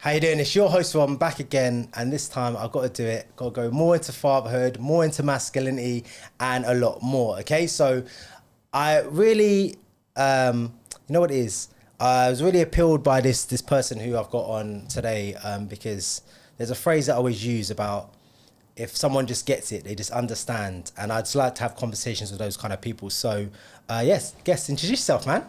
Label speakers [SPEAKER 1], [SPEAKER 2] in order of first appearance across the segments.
[SPEAKER 1] How you doing? It's your host Rob. I'm back again, and this time I've got to do it. Got to go more into fatherhood, more into masculinity, and a lot more. Okay, so I really, you know what it is? I was really appealed by this person who I've got on today because there's a phrase that I always use about if someone just gets it, they just understand, and I'd just like to have conversations with those kind of people. So, yes, guest, introduce yourself, man.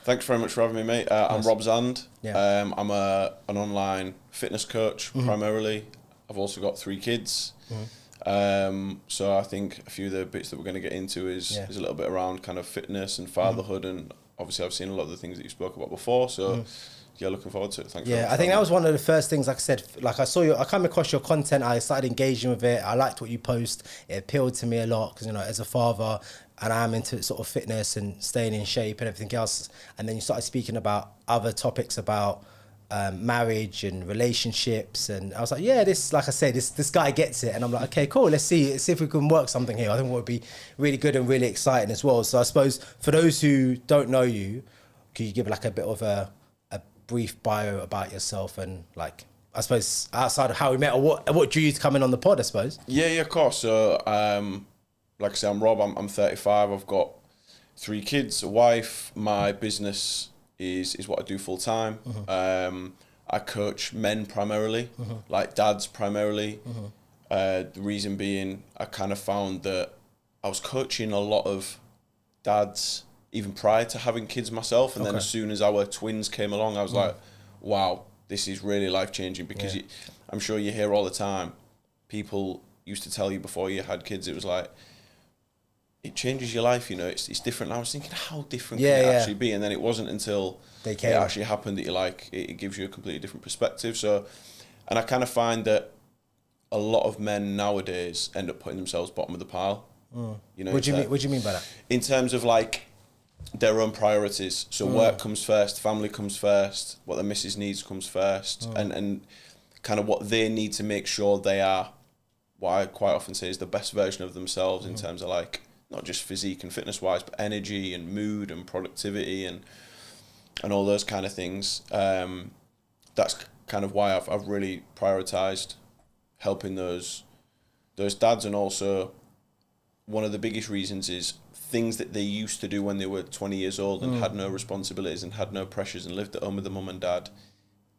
[SPEAKER 2] Thanks very much for having me, mate. I'm Rob Zand.
[SPEAKER 1] Yeah.
[SPEAKER 2] I'm an online fitness coach primarily. I've also got 3 kids. So I think a few of the bits that we're going to get into is a little bit around kind of fitness and fatherhood, and obviously I've seen a lot of the things that you spoke about before. So yeah, looking forward to it. Thanks.
[SPEAKER 1] Yeah, I think that was one of the first things. Like I said, like I came across your content. I started engaging with it. I liked what you post. It appealed to me a lot because, you know, as a father, and I'm into sort of fitness and staying in shape and everything else. And then you started speaking about other topics about marriage and relationships, and I was like, yeah, this, like I said, this guy gets it. And I'm like, okay, cool. Let's see if we can work something here. I think it would be really good and really exciting as well. So I suppose for those who don't know you, could you give like a bit of a brief bio about yourself and, like, I suppose outside of how we met, or what drew you to come in on the pod, I suppose?
[SPEAKER 2] Yeah, of course. So like I say, I'm Rob. I'm 35. I've got 3 kids, a wife. My business is what I do full time. I coach men primarily, like dads primarily. The reason being, I kind of found that I was coaching a lot of dads even prior to having kids myself, and then as soon as our twins came along, I was like, wow, this is really life-changing, because I'm sure you hear all the time, people used to tell you before you had kids, it was like, it changes your life, you know, it's different. And I was thinking, how different can it actually be? And then it wasn't until it actually happened that you're like, it gives you a completely different perspective. So, and I kind of find that a lot of men nowadays end up putting themselves bottom of the pile. You know, what do you mean by that? In terms of like their own priorities. So work comes first, family comes first, what their missus needs comes first, and kind of what they need to make sure they are, what I quite often say is the best version of themselves in terms of like, not just physique and fitness wise, but energy and mood and productivity and all those kind of things. That's kind of why I've really prioritized helping those dads. And also one of the biggest reasons is things that they used to do when they were 20 years old and had no responsibilities and had no pressures and lived at home with their mum and dad.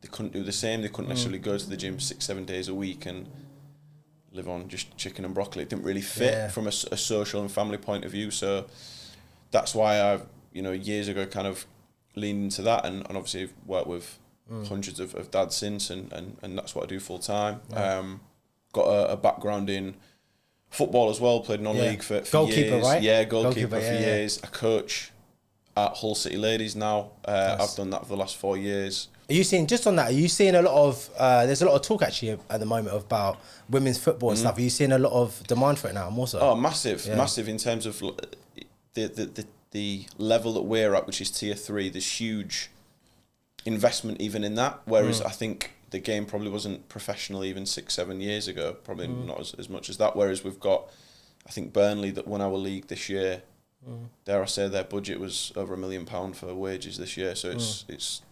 [SPEAKER 2] They couldn't do the same. They couldn't necessarily go to the gym 6-7 days a week and live on just chicken and broccoli. It didn't really fit from a social and family point of view. So that's why I've, you know, years ago kind of leaned into that, and obviously I've worked with hundreds of dads since, and that's what I do full time. Got a background in football as well, played non-league for
[SPEAKER 1] goalkeeper,
[SPEAKER 2] years.
[SPEAKER 1] right?
[SPEAKER 2] Yeah, goalkeeper for years. I coach at Hull City Ladies now. I've done that for the last 4 years.
[SPEAKER 1] Are you seeing, just on that, are you seeing a lot of, there's a lot of talk actually at the moment about women's football and stuff. Are you seeing a lot of demand for it now, more so?
[SPEAKER 2] Oh, massive in terms of the level that we're at, which is tier 3, there's huge investment even in that. Whereas I think the game probably wasn't professional even 6-7 years ago, probably not as much as that. Whereas we've got, I think Burnley that won our league this year, dare I say their budget was over £1 million for wages this year. So it's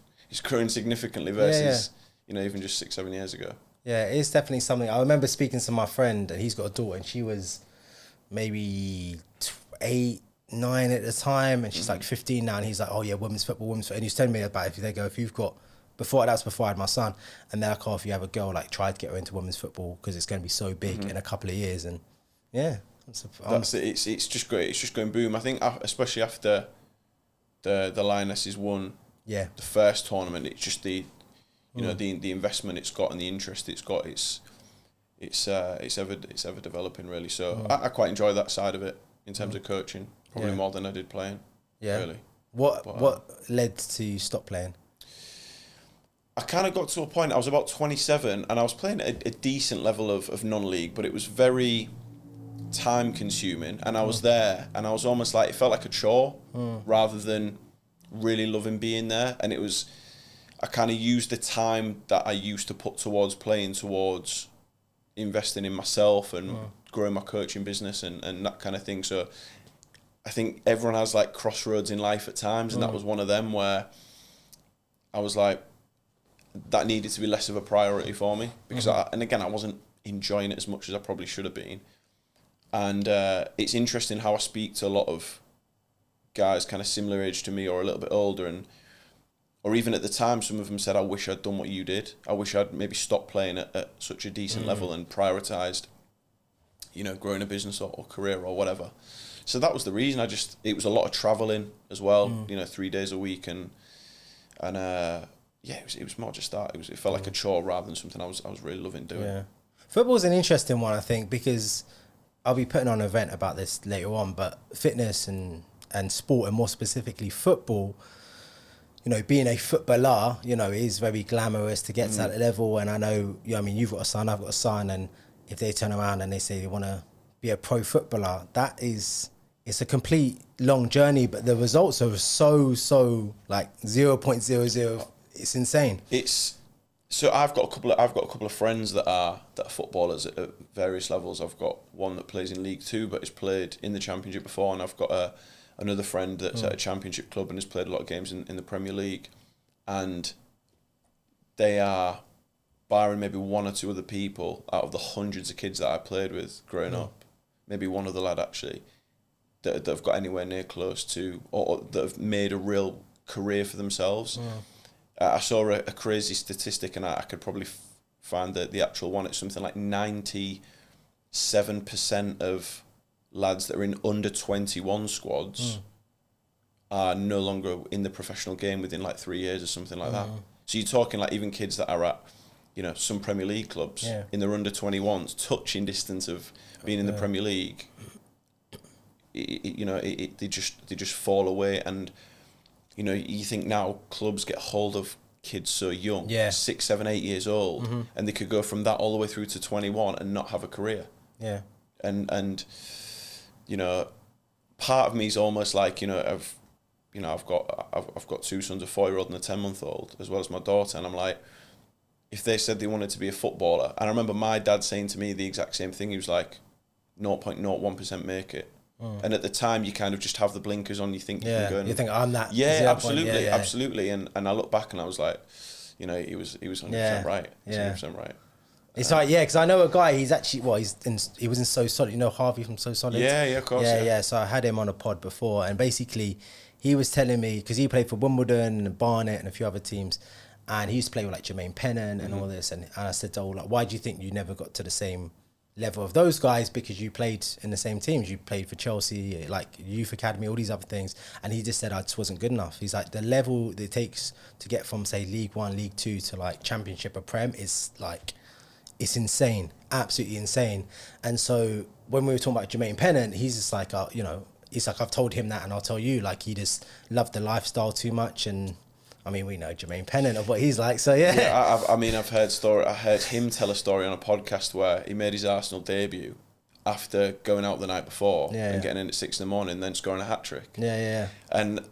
[SPEAKER 2] growing significantly versus, you know, even just 6-7 years ago.
[SPEAKER 1] Yeah, it's definitely something. I remember speaking to my friend, and he's got a daughter, and she was maybe 8, 9 at the time, and she's like 15 now, and he's like, oh yeah, women's football. And he was telling me about if you've got, before I had my son, and they're like, oh, if you have a girl, like, try to get her into women's football because it's going to be so big in a couple of years. And yeah,
[SPEAKER 2] that's it. It's just great. It's just going boom. I think especially after the Lionesses won the first tournament, it's just the the investment it's got and the interest it's got. It's ever developing, really. So I quite enjoy that side of it in terms of coaching, probably more than I did playing. Yeah. Really.
[SPEAKER 1] What led to stop playing?
[SPEAKER 2] I kind of got to a point, I was about 27 and I was playing at a decent level of non-league, but it was very time consuming, and I was there and I was almost like, it felt like a chore rather than really loving being there. And it was, I kind of used the time that I used to put towards playing towards investing in myself and growing my coaching business and that kind of thing. So I think everyone has like crossroads in life at times, and that was one of them where I was like, that needed to be less of a priority for me because and again, I wasn't enjoying it as much as I probably should have been. And it's interesting how I speak to a lot of guys kind of similar age to me or a little bit older, or even at the time, some of them said, I wish I'd done what you did. I wish I'd maybe stopped playing at such a decent level and prioritised, growing a business or career or whatever. So that was the reason. It was a lot of travelling as well, 3 days a week. And it was more just that. It felt like a chore rather than something I was really loving doing. Yeah.
[SPEAKER 1] Football's an interesting one, I think, because I'll be putting on an event about this later on, but fitness and sport, and more specifically football, being a footballer, is very glamorous to get to that level. And I know, you've got a son, I've got a son, and if they turn around and they say they want to be a pro footballer, it's a complete long journey, but the results are so like 0.00. It's insane.
[SPEAKER 2] So I've got a couple of friends that are footballers at various levels. I've got one that plays in League Two but has played in the Championship before, and I've got another friend that's at a Championship club and has played a lot of games in the Premier League. And they are, barring maybe one or two other people, out of the hundreds of kids that I played with growing up, maybe one other lad actually, that have got anywhere near close to, or that have made a real career for themselves. I saw a crazy statistic, and I could probably find the actual one. It's something like 97% of lads that are in under 21 squads are no longer in the professional game within like 3 years or something like that. So you're talking like even kids that are at, some Premier League clubs in their under 21s, touching distance of being in the Premier League. They just fall away. And you think now clubs get hold of kids so young, 6, 7, 8 years old, and they could go from that all the way through to 21 and not have a career. Yeah. And part of me is almost like, I've got two sons, a 4-year-old and a 10-month-old, as well as my daughter, and I'm like, if they said they wanted to be a footballer, and I remember my dad saying to me the exact same thing. He was like, 0.01% make it. And at the time, you kind of just have the blinkers on. You think you can go.
[SPEAKER 1] You think I'm that.
[SPEAKER 2] Yeah, absolutely, absolutely. And I look back and I was like, he was 100% right. He's 100% right.
[SPEAKER 1] It's like, because I know a guy. He's actually he was in So Solid. Harvey from So Solid.
[SPEAKER 2] Yeah, of course.
[SPEAKER 1] Yeah. So I had him on a pod before, and basically, he was telling me, because he played for Wimbledon and Barnet and a few other teams, and he used to play with like Jermaine Pennant and all this. And I said, why do you think you never got to the same level of those guys? Because you played in the same teams. You played for Chelsea, like youth academy, all these other things. And he just said, I just wasn't good enough. He's like, the level it takes to get from say League One, League Two to like Championship or Prem is like, it's insane, absolutely insane. And so when we were talking about Jermaine Pennant, he's just like, he's like, I've told him that, and I'll tell you, like, he just loved the lifestyle too much. And I mean, we know Jermaine Pennant of what he's like, so yeah.
[SPEAKER 2] I've heard him tell a story on a podcast where he made his Arsenal debut after going out the night before and getting in at 6 a.m, then scoring a hat-trick. And,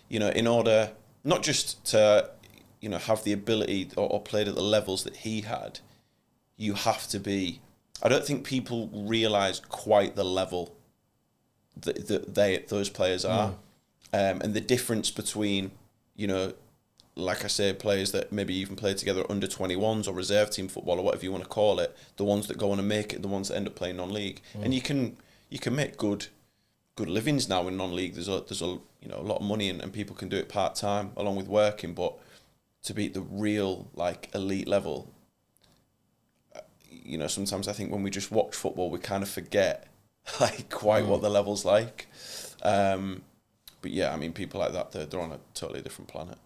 [SPEAKER 2] in order, not just to, have the ability or played at the levels that he had, you have to be, I don't think people realise quite the level that those players are. And the difference between, like I say, players that maybe even play together under 21s or reserve team football or whatever you want to call it, the ones that go on and make it, the ones that end up playing non-league. And you can make good livings now in non-league. There's a lot of money, and people can do it part-time along with working, but to be at the real like elite level, sometimes I think when we just watch football, we kind of forget like quite what the level's like. But yeah, I mean, people like that, they're on a totally different planet.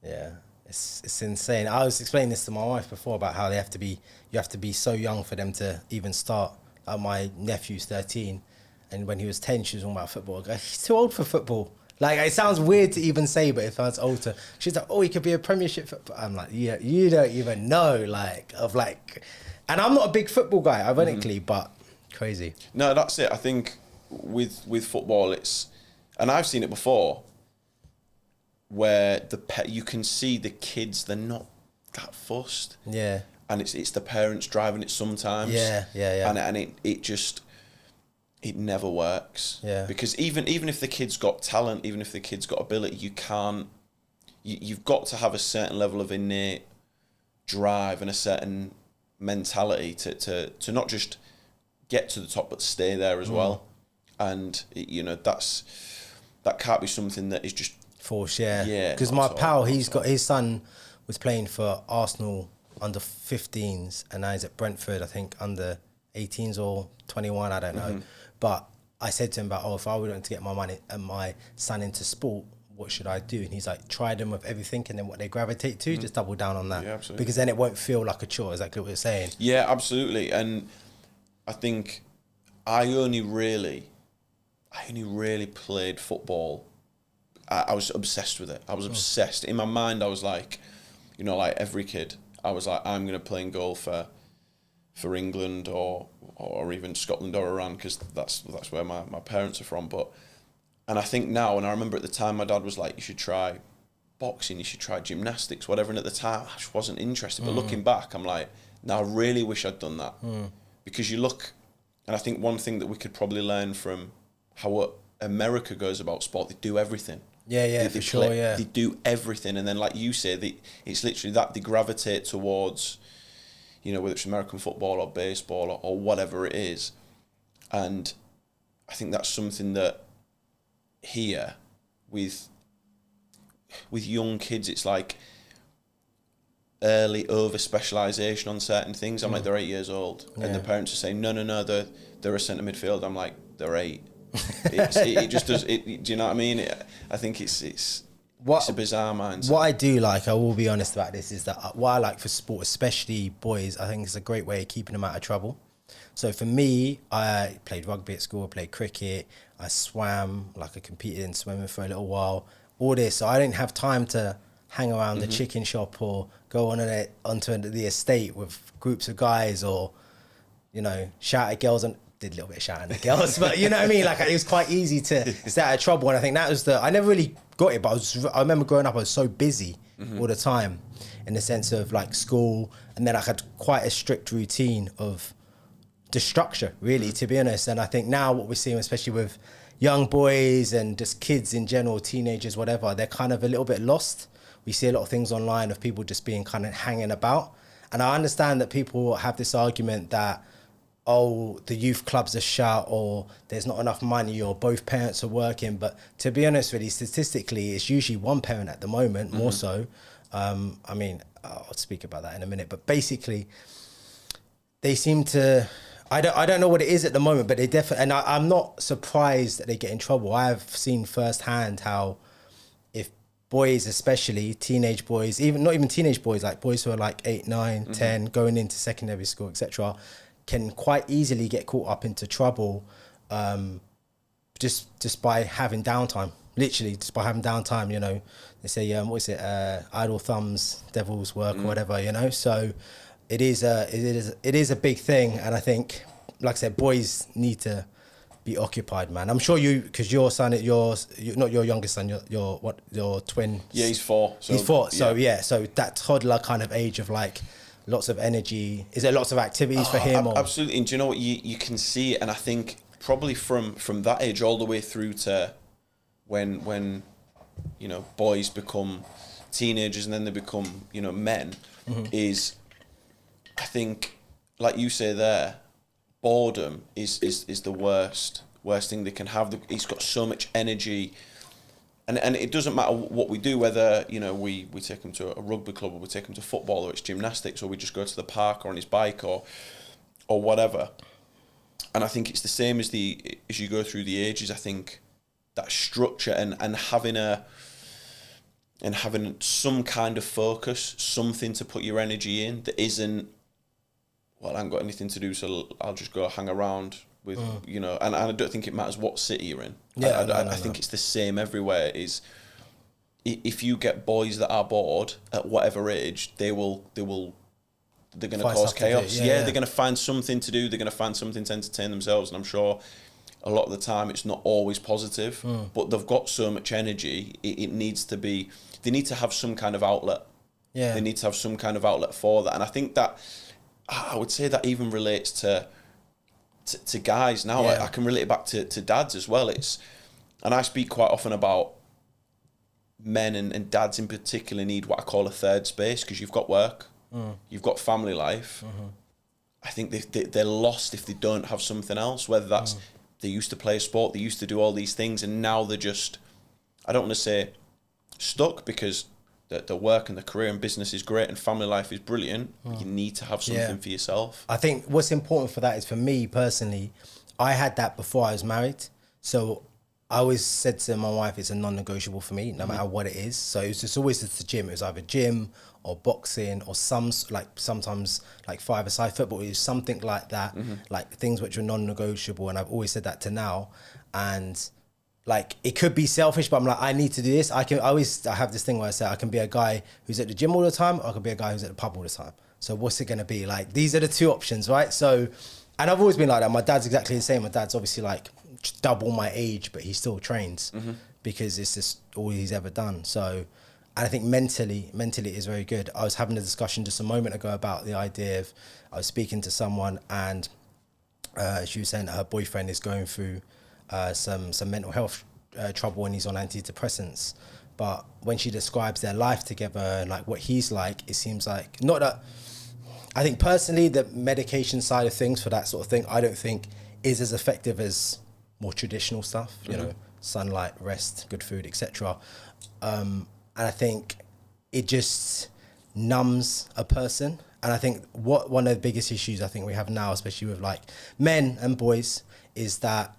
[SPEAKER 1] Yeah, it's insane. I was explaining this to my wife before about how you have to be so young for them to even start. My nephew's 13, and when he was 10, she was talking about football. I go, he's too old for football. Like, it sounds weird to even say, but if I was older, she's like, he could be a Premiership football. I'm like, yeah, you don't even know, and I'm not a big football guy, ironically, but crazy.
[SPEAKER 2] No, that's it. I think with football, and I've seen it before, where you can see the kids, they're not that fussed. Yeah. And it's the parents driving it sometimes. Yeah. And it never works. Yeah. Because even if the kid's got talent, even if the kid's got ability, you can't you've got to have a certain level of innate drive and a certain mentality to not just get to the top but stay there as well. And you know, that can't be something that is just
[SPEAKER 1] forced. Because my pal, he's got his son was playing for Arsenal under 15s, and now he's at Brentford, I think under 18s or 21, I don't know. But I said to him about, if I were to get my son into sport, what should I do? And he's like, try them with everything, and then what they gravitate to, just double down on that.
[SPEAKER 2] Yeah, absolutely.
[SPEAKER 1] Because then it won't feel like a chore, exactly what you're saying.
[SPEAKER 2] Yeah, absolutely. And I think I only really played football. I was obsessed with it. I was obsessed. In my mind, I was like, you know, like every kid, I was like, I'm going to play in goal for England or even Scotland or Iran, because that's where my parents are from. And I think now, and I remember at the time my dad was like, you should try boxing, you should try gymnastics, whatever. And at the time, I just wasn't interested. But looking back, I'm like, now I really wish I'd done that. Because you look, and I think one thing that we could probably learn from how America goes about sport, they do everything.
[SPEAKER 1] They
[SPEAKER 2] do everything. And then, like you say, it's literally that they gravitate towards, you know, whether it's American football or baseball or whatever it is. And I think that's something that here with young kids, it's like early over specialisation on certain things. I'm like, they're 8 years old, and the parents are saying, no, they're a centre midfield. I'm like, they're 8. It just does. Do you know what I mean? I think it's a bizarre mindset.
[SPEAKER 1] What I do like, I will be honest about this, is that what I like for sport, especially boys, I think it's a great way of keeping them out of trouble. So for me, I played rugby at school, I played cricket, I swam, like I competed in swimming for a little while, all this. So I didn't have time to hang around the chicken shop or go onto the estate with groups of guys, or, you know, shout at girls. And did a little bit of shouting at girls, but you know what I mean? Like, it was quite easy to stay out of trouble. And I think that was I never really got it, but I remember growing up, I was so busy all the time, in the sense of like school. And then I had quite a strict routine of the structure, really, to be honest. And I think now what we're seeing, especially with young boys and just kids in general, teenagers, whatever, they're kind of a little bit lost. We see a lot of things online of people just being kind of hanging about. And I understand that people have this argument that, oh, the youth clubs are shut, or there's not enough money, or both parents are working. But to be honest with you, statistically, it's usually one parent at the moment, more so. I mean, I'll speak about that in a minute. But basically, they seem to... I don't know what it is at the moment, but they definitely... And I'm not surprised that they get in trouble. I've seen firsthand how, if boys, especially teenage boys, not even teenage boys, like boys who are like 8, 9, 10, going into secondary school, etc., can quite easily get caught up into trouble just by having downtime. Literally, just by having downtime, you know. They say, idle thumbs, devil's work, or whatever, you know. So it is a big thing. And I think, like I said, boys need to be occupied, man. I'm sure you, because your son, not your youngest son, your twin.
[SPEAKER 2] Yeah, he's 4.
[SPEAKER 1] He's 4. So so that toddler kind of age of like, lots of energy. Is there lots of activities for him?
[SPEAKER 2] Absolutely. And do you know what? You can see it. And I think probably from that age all the way through to when you know, boys become teenagers and then they become, you know, men, is, I think, like you say there, boredom is the worst thing they can have. He's got so much energy. And it doesn't matter what we do, whether, you know, we take him to a rugby club, or we take him to football, or it's gymnastics, or we just go to the park or on his bike or whatever. And I think it's the same as you go through the ages. I think that structure and having some kind of focus, something to put your energy in that isn't, well, I haven't got anything to do, so I'll just go hang around with, you know, and I don't think it matters what city you're in. I think it's the same everywhere. Is if you get boys that are bored at whatever age, they're going to cause chaos. They're going to find something to do. They're going to find something to entertain themselves. And I'm sure a lot of the time it's not always positive, but they've got so much energy. It needs to be, they need to have some kind of outlet. Yeah. They need to have some kind of outlet for that. And I think that, I would say that even relates to guys now. I can relate it back to dads as well. And I speak quite often about men and dads in particular need what I call a third space, because you've got work, you've got family life. I think they're lost if they don't have something else, whether that's they used to play a sport, they used to do all these things, and now they're just, I don't want to say stuck, because the work and the career and business is great and family life is brilliant. You need to have something for yourself.
[SPEAKER 1] I think what's important for that is, for me personally, I had that before I was married. So I always said to my wife, it's a non-negotiable for me, no matter what it is. So it was just always at the gym. It was either gym or boxing or sometimes like five-a-side football. It was something like that, like things which were non-negotiable. And I've always said that to now. And like, it could be selfish, but I'm like, I need to do this. I have this thing where I say I can be a guy who's at the gym all the time, or I can be a guy who's at the pub all the time. So what's it going to be? Like, these are the two options, right? So, and I've always been like that. My dad's exactly the same. My dad's obviously like double my age, but he still trains because it's just all he's ever done. So, and I think mentally it is very good. I was having a discussion just a moment ago about the idea of, I was speaking to someone, and she was saying that her boyfriend is going through some mental health trouble, and he's on antidepressants. But when she describes their life together and like what he's like, it seems like, not that, I think personally the medication side of things for that sort of thing, I don't think is as effective as more traditional stuff, you know, sunlight, rest, good food, etc. And I think it just numbs a person. And I think one of the biggest issues I think we have now, especially with like men and boys, is that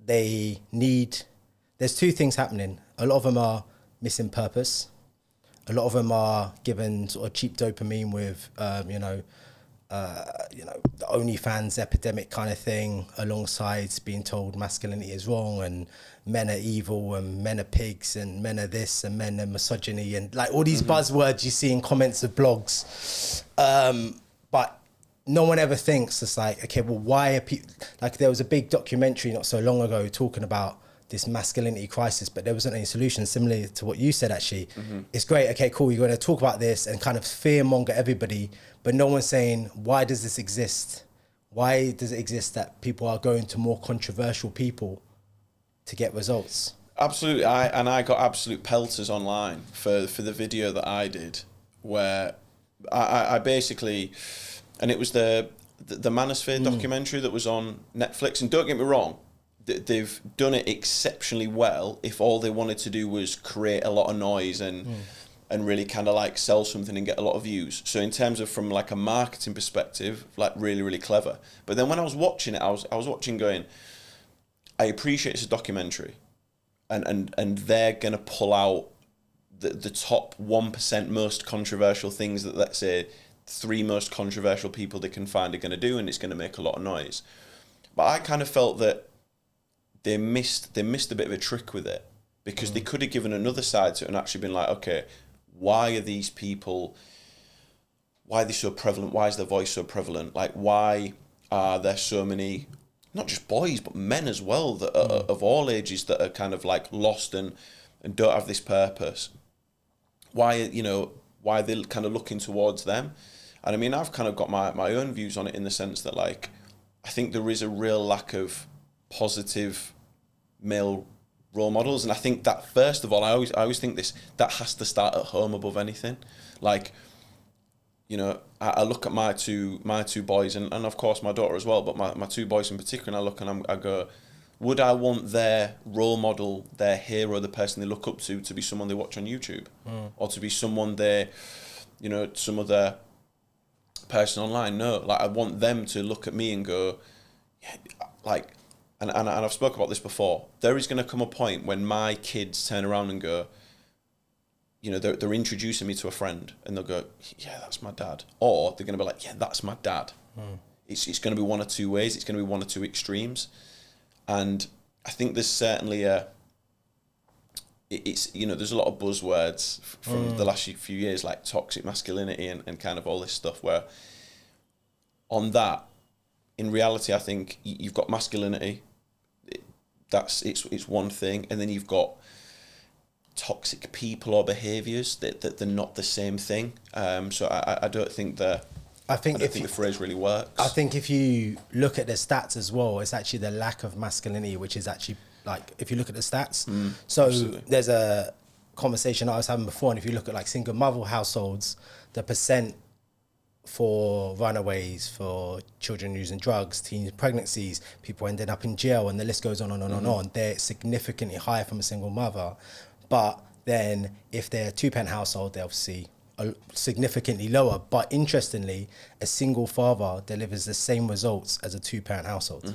[SPEAKER 1] there's two things happening. A lot of them are missing purpose. A lot of them are given sort of cheap dopamine with, the OnlyFans epidemic kind of thing, alongside being told masculinity is wrong and men are evil and men are pigs and men are this and men are misogyny and like all these buzzwords you see in comments of blogs. But no one ever thinks, it's like, okay, well, why are people, like there was a big documentary not so long ago talking about this masculinity crisis, but there wasn't any solution, similar to what you said actually. It's great, okay, cool, you're going to talk about this and kind of fearmonger everybody, but no one's saying, why does this exist? Why does it exist that people are going to more controversial people to get results? Absolutely,
[SPEAKER 2] I got absolute pelters online for the video that I did, where I basically, and it was the Manosphere documentary that was on Netflix, and don't get me wrong, they've done it exceptionally well if all they wanted to do was create a lot of noise and really kind of like sell something and get a lot of views. So in terms of from like a marketing perspective, like really, really clever. But then when I was watching it, I was watching going, I appreciate it's a documentary and they're going to pull out the top 1% most controversial things that, let's say, 3 most controversial people they can find are going to do, and it's going to make a lot of noise. But I kind of felt that they missed a bit of a trick with it, because they could have given another side to it and actually been like, okay, why are these people, why are they so prevalent? Why is their voice so prevalent? Like, why are there so many, not just boys, but men as well, that are of all ages, that are kind of like lost and don't have this purpose? Why are they kind of looking towards them? And I mean, I've kind of got my own views on it, in the sense that, like, I think there is a real lack of positive male role models, and I think that, first of all, I always think that has to start at home above anything. Like, you know, I look at my two boys, and of course my daughter as well, but my 2 boys in particular, and I look and I go, would I want their role model, their hero, the person they look up to be someone they watch on YouTube, or to be someone some other person online? No, like, I want them to look at me and go, yeah, like, and I've spoke about this before, there is going to come a point when my kids turn around and go, you know, they're introducing me to a friend, and they'll go, yeah, that's my dad. Or they're going to be like, yeah, that's my dad. It's going to be one or two ways. It's going to be one or two extremes. And I think there's certainly there's a lot of buzzwords from the last few years, like toxic masculinity and kind of all this stuff, where on that, in reality, I think you've got masculinity. It's one thing, and then you've got toxic people or behaviours that they're not the same thing. So I don't think the phrase really works.
[SPEAKER 1] I think if you look at the stats as well, it's actually the lack of masculinity, which is actually, like, if you look at the stats. So absolutely. There's a conversation I was having before, and if you look at like single mother households, the percent for runaways, for children using drugs, teen pregnancies, people ending up in jail, and the list goes on and on and on. They're significantly higher from a single mother. But then if they're a two-parent household, they're obviously significantly lower. But interestingly, a single father delivers the same results as a two-parent household.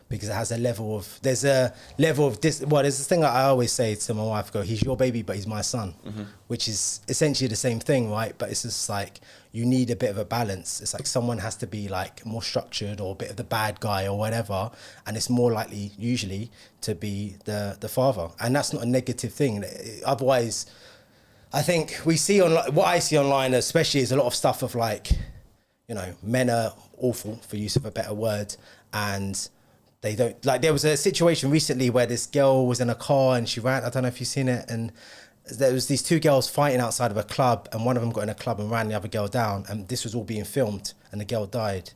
[SPEAKER 1] Because it has there's a level of there's this thing that I always say to my wife, he's your baby, but he's my son, which is essentially the same thing, right? But it's just like, you need a bit of a balance. It's like someone has to be like more structured or a bit of the bad guy or whatever. And it's more likely usually to be the father. And that's not a negative thing. Otherwise, I think we see online, what I see online especially is a lot of stuff of like, men are awful, for use of a better word, and they don't, like, there was a situation recently where this girl was in a car and she ran, I don't know if you've seen it, and there was these two girls fighting outside of a club, and one of them got in a club and ran the other girl down, and this was all being filmed, and the girl died.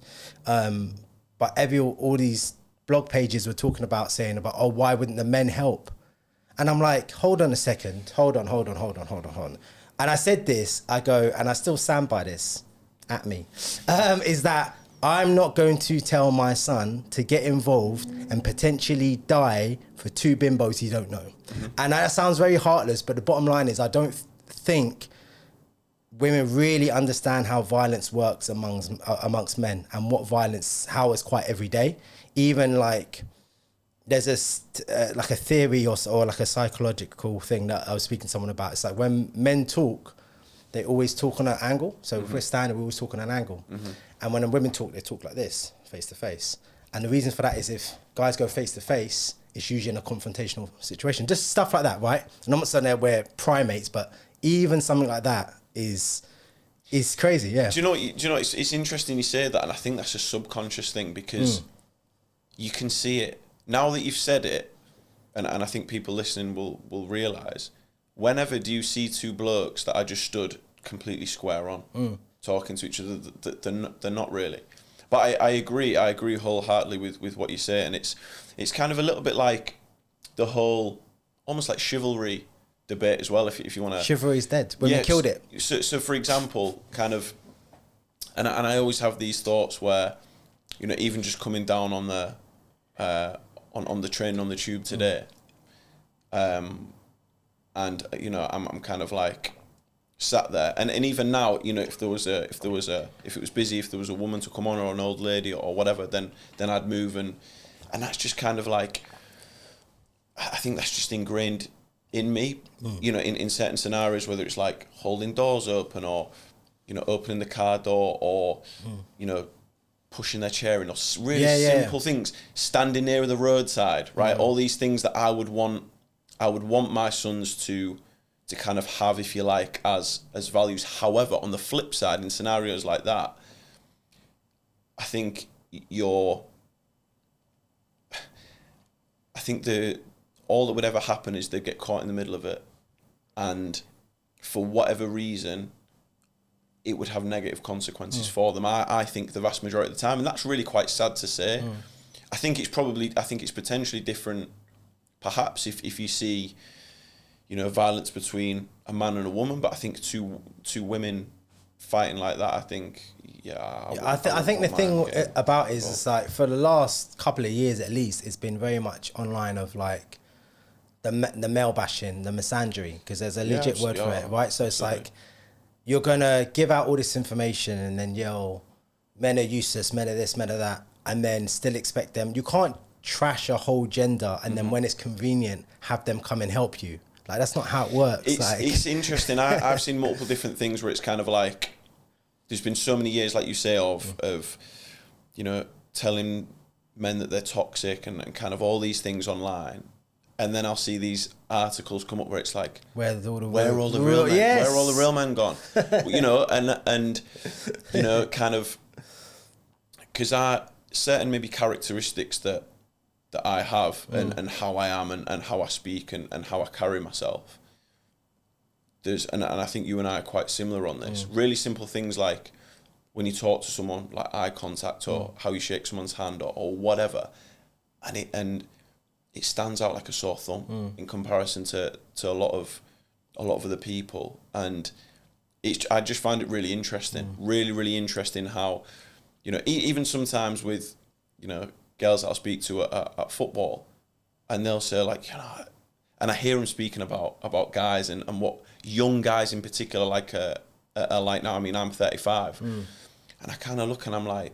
[SPEAKER 1] But all these blog pages were talking about, saying about, oh, why wouldn't the men help? And I'm like, hold on a second, hold on. And I said this, I go, and I still stand by this, at me, is that I'm not going to tell my son to get involved and potentially die for two bimbos he don't know. And that sounds very heartless, but the bottom line is I don't think women really understand how violence works amongst men, and how it's quite everyday. Even like, there's like a theory or like a psychological thing that I was speaking to someone about. It's like when men talk, they always talk on an angle. So if we're standing, we always talk on an angle. And when women talk, they talk like this, face to face. And the reason for that is if guys go face to face, it's usually in a confrontational situation. Just stuff like that, right? And I'm not saying that we're primates, but even something like that is crazy, yeah.
[SPEAKER 2] Do you know? It's interesting you say that, and I think that's a subconscious thing, because you can see it now that you've said it, and I think people listening will realise. Whenever do you see two blokes that I just stood completely square on, talking to each other, they're not really. But I agree wholeheartedly with what you say, and it's kind of a little bit like the whole, almost like chivalry debate as well, if you want to.
[SPEAKER 1] Chivalry's dead. Women killed it.
[SPEAKER 2] So for example, kind of, and I always have these thoughts where, even just coming down on the on the train, on the tube today, and I'm kind of like sat there, and even now, if it was busy, if there was a woman to come on, or an old lady or whatever, then I'd move, and that's just kind of like, I think that's just ingrained in me, in certain scenarios, whether it's like holding doors open, or opening the car door, or pushing their chair in, or really simple things, standing near the roadside, right? All these things that I would want my sons to kind of have, if you like, as values. However, on the flip side, in scenarios like that, I think all that would ever happen is they'd get caught in the middle of it, and for whatever reason, it would have negative consequences for them. I think the vast majority of the time, and that's really quite sad to say. I think it's potentially different, perhaps, if you see, violence between a man and a woman, but I think two women fighting like that, I think, I
[SPEAKER 1] think the thing about it is, it's like, for the last couple of years at least, it's been very much online of like the male bashing, the misandry, because there's a legit word for it, right? So it's like, you're gonna give out all this information and then yell, men are useless, men are this, men are that, and then still expect them. You can't trash a whole gender and then when it's convenient, have them come and help you. Like, that's not how it works.
[SPEAKER 2] It's interesting. I've seen multiple different things where it's kind of like, there's been so many years, like you say, of telling men that they're toxic and kind of all these things online. And then I'll see these articles come up where it's like, where are all the real men? Yes. Where are all the real men gone? and kind of, because certain maybe characteristics that I have and how I am and how I speak and how I carry myself. And I think you and I are quite similar on this. Really simple things like when you talk to someone, like eye contact, or how you shake someone's hand, or whatever, and it stands out like a sore thumb in comparison to a lot of a lot of other people, and I just find it really interesting, really interesting how, you know, even sometimes with, you know, girls that I'll speak to at football, and they'll say like, you know, and I hear them speaking about guys and what young guys in particular are like now. I mean, I'm 35, and I kind of look and I'm like,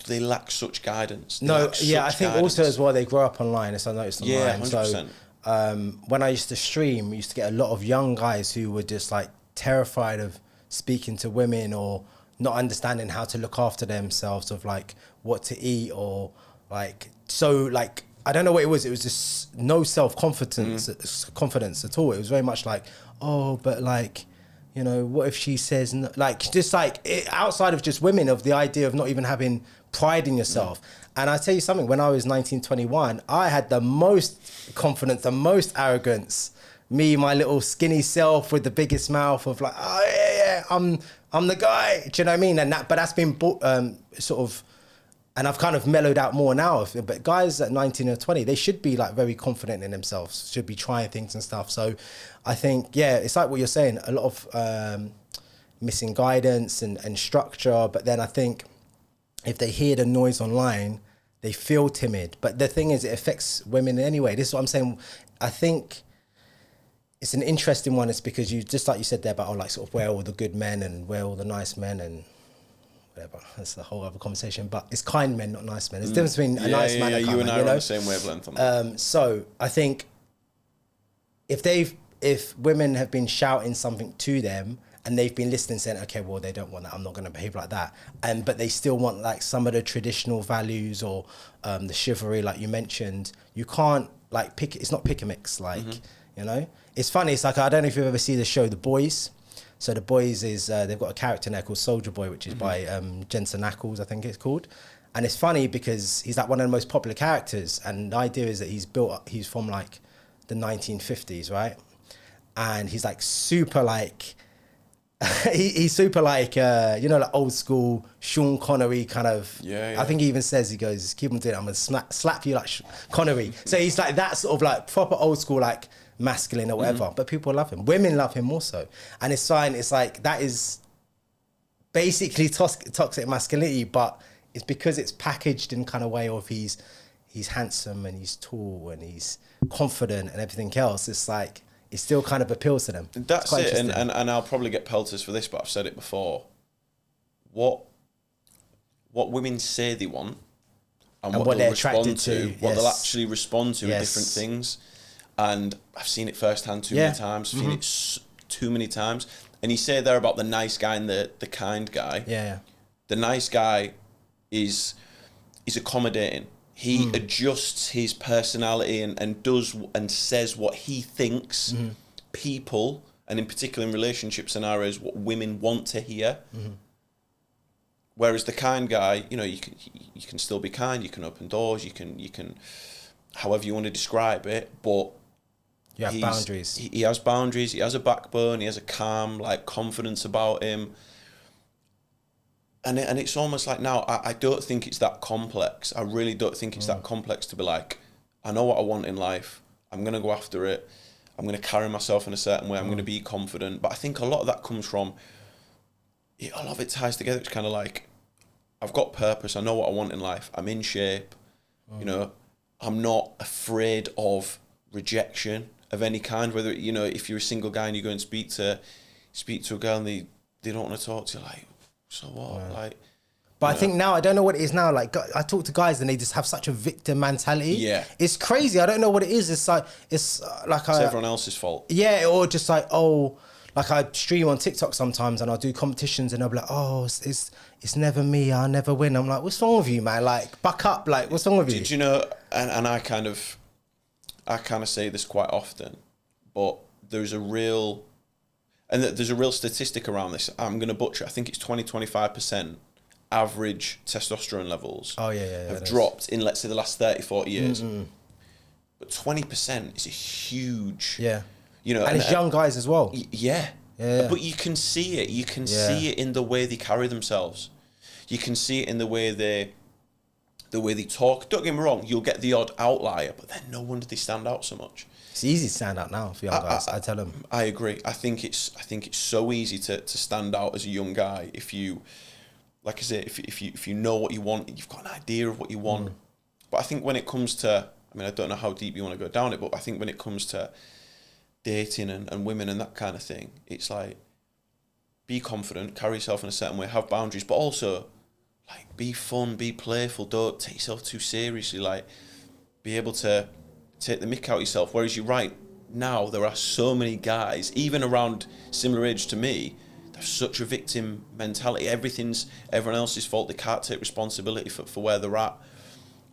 [SPEAKER 2] they lack such guidance.
[SPEAKER 1] I think also as well, they grow up online, as I noticed online.
[SPEAKER 2] Yeah, 100%.
[SPEAKER 1] So when I used to stream, we used to get a lot of young guys who were just like terrified of speaking to women or not understanding how to look after themselves, of like what to eat, or like, so like, I don't know what it was just no confidence at all. It was very much like, oh, but like, you know, what if she says no? Like, just like outside of just women, of the idea of not even having pride in yourself. And I tell you something, when I was 19, 21, I had the most confidence, the most arrogance. Me, my little skinny self with the biggest mouth, of like, oh yeah, I'm the guy. Do you know what I mean? And but that's been sort of, and I've kind of mellowed out more now. But guys at 19 or 20, they should be like very confident in themselves, should be trying things and stuff. So I think, yeah, it's like what you're saying, a lot of missing guidance and structure. But then I think if they hear the noise online, they feel timid. But the thing is, it affects women anyway. This is what I'm saying. I think it's an interesting one. It's because you, just like you said there about, like sort of where are all the good men and where are all the nice men and whatever. That's a whole other conversation. But it's kind men, not nice men. There's a difference between a nice man and a kind man.
[SPEAKER 2] You and I are on the same wavelength on that.
[SPEAKER 1] So I think if women have been shouting something to them and they've been listening, saying, okay, well, they don't want that, I'm not going to behave like that, but they still want like some of the traditional values or the chivalry, like you mentioned, you can't like pick. It's not pick a mix, like you know. It's funny. It's like, I don't know if you've ever seen the show The Boys. So The Boys is they've got a character in there called Soldier Boy, which is by Jensen Ackles, I think it's called. And it's funny because he's like one of the most popular characters, and the idea is that he's from like the 1950s, right? And he's like super like he's super like you know, like old school Sean Connery kind of.
[SPEAKER 2] Yeah.
[SPEAKER 1] I think he even says, he goes, keep on doing it, I'm gonna slap you like Connery. So he's like that sort of like proper old school, like masculine or whatever. But people love him. Women love him also. And it's fine. It's like, that is basically toxic masculinity, but it's because it's packaged in kind of way of he's handsome and he's tall and he's confident and everything else. It's like, it still kind of appeals to them.
[SPEAKER 2] That's it. And I'll probably get pelters for this, but I've said it before. What women say they want and what they'll respond to, what they'll actually respond to, are different things. And I've seen it firsthand too many times, seen it too many times. And you say there about the nice guy and the kind guy.
[SPEAKER 1] Yeah.
[SPEAKER 2] The nice guy is accommodating. He adjusts his personality and does and says what he thinks people, and in particular in relationship scenarios, what women want to hear. Whereas the kind guy, you know, you can still be kind, you can open doors, you can however you want to describe it, but
[SPEAKER 1] you have boundaries.
[SPEAKER 2] He has boundaries, he has a backbone, he has a calm, like, confidence about him. And it's almost like now, I don't think it's that complex. I really don't think it's that complex to be like, I know what I want in life, I'm going to go after it, I'm going to carry myself in a certain way, I'm going to be confident. But I think a lot of that comes from, a lot of it ties together. It's kind of like, I've got purpose, I know what I want in life, I'm in shape, you know, I'm not afraid of rejection of any kind, whether, you know, if you're a single guy and you go and speak to a girl and they don't want to talk to you, like, so what? Like,
[SPEAKER 1] but I think now, I don't know what it is now, like, I talk to guys and they just have such a victim mentality.
[SPEAKER 2] Yeah.
[SPEAKER 1] It's crazy. I don't know what it is. It's like it's
[SPEAKER 2] everyone else's fault.
[SPEAKER 1] Yeah, or just like, oh, like I stream on TikTok sometimes and I'll do competitions and I'll be like, oh, it's never me, I'll never win. I'm like, what's wrong with you, man? Like, buck up, like, what's wrong with you?
[SPEAKER 2] Do you know, and I kind of say this quite often, but there's a real statistic around this. I'm going to butcher. I think it's 20-25% average testosterone levels have dropped in, let's say, the last 30-40 years. But 20% is a huge... Yeah. You know,
[SPEAKER 1] and it's young guys as well.
[SPEAKER 2] Yeah. But you can see it. You can see it in the way they carry themselves. You can see it in the way they talk. Don't get me wrong, you'll get the odd outlier, but then no wonder they stand out so much.
[SPEAKER 1] It's easy to stand out now for young guys. I tell them.
[SPEAKER 2] I agree. I think it's so easy to stand out as a young guy if you, like I say, if you know what you want, you've got an idea of what you want. But I think when it comes to, I mean, I don't know how deep you want to go down it, but I think when it comes to dating and women and that kind of thing, it's like, be confident, carry yourself in a certain way, have boundaries, but also like be fun, be playful, don't take yourself too seriously, like be able to take the mick out of yourself. Whereas you're right, now there are so many guys, even around similar age to me, they've such a victim mentality. Everything's everyone else's fault. They can't take responsibility for where they're at.